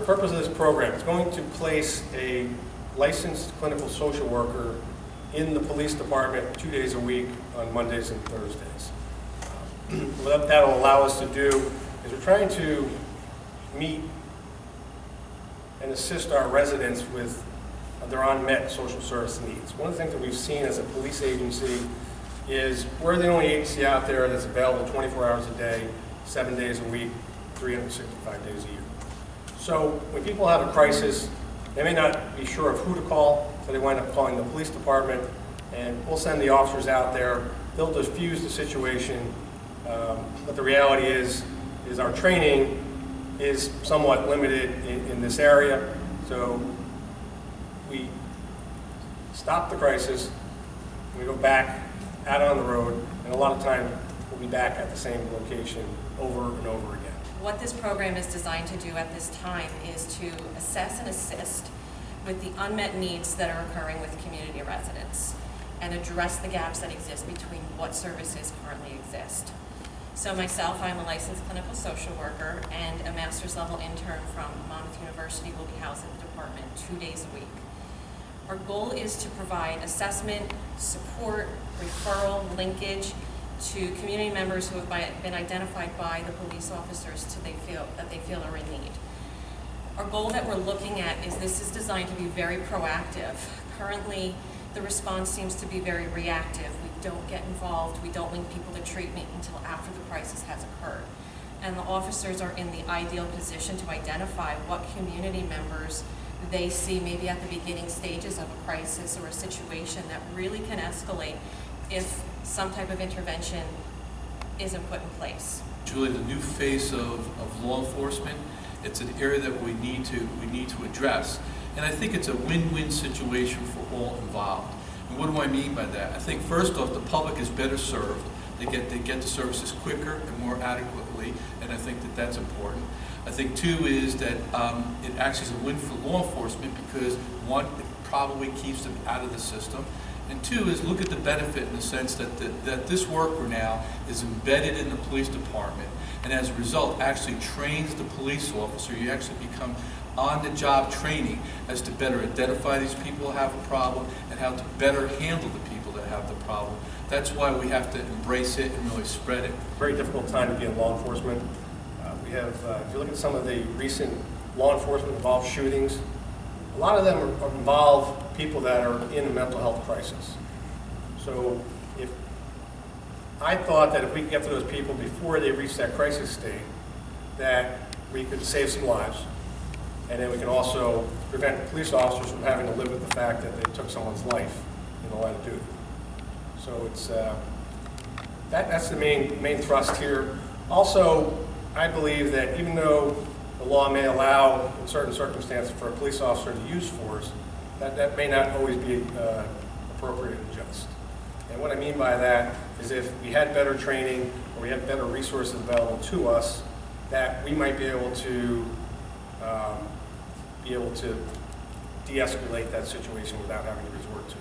purpose of this program is going to place a licensed clinical social worker in the police department 2 days a week on Mondays and Thursdays. What that will allow us to do is we're trying to meet and assist our residents with their unmet social service needs. One of the things that we've seen as a police agency is we're the only agency out there that's available 24 hours a day, 7 days a week, 365 days a year. So when people have a crisis, they may not be sure of who to call, so they wind up calling the police department, and we'll send the officers out there. They'll diffuse the situation, but the reality is our training is somewhat limited in this area, so we stop the crisis, we go back out on the road, and a lot of time we'll be back at the same location over and over again. What this program is designed to do at this time is to assess and assist with the unmet needs that are occurring with community residents and address the gaps that exist between what services currently exist. So myself, I'm a licensed clinical social worker, and a master's level intern from Monmouth University will be housed at the department 2 days a week. Our goal is to provide assessment, support, referral, linkage to community members who have been identified by the police officers that they feel are in need. Our goal that we're looking at is this is designed to be very proactive. Currently, the response seems to be very reactive. We don't get involved, we don't link people to treatment until after the crisis has occurred. And the officers are in the ideal position to identify what community members they see maybe at the beginning stages of a crisis or a situation that really can escalate if some type of intervention isn't put in place. Julie, the new face of law enforcement, it's an area that we need to address. And I think it's a win-win situation for all involved. And what do I mean by that? I think first off, the public is better served. They get the services quicker and more adequately, and I think that that's important. I think two is that it actually is a win for law enforcement because one, it probably keeps them out of the system. And two is look at the benefit in the sense that this worker now is embedded in the police department, and as a result actually trains the police officer. You actually become on-the-job training as to better identify these people who have a problem and how to better handle the people that have the problem. That's why we have to embrace it and really spread it. Very difficult time to be in law enforcement. We have, if you look at some of the recent law enforcement involved shootings, a lot of them involve people that are in a mental health crisis. So if I thought that if we could get to those people before they reach that crisis state, that we could save some lives, and then we can also prevent police officers from having to live with the fact that they took someone's life in the line of duty. So it's that's the main thrust here. Also, I believe that even though the law may allow, in certain circumstances, for a police officer to use force, that may not always be appropriate and just. And what I mean by that is if we had better training or we had better resources available to us, that we might be able to de-escalate that situation without having to resort to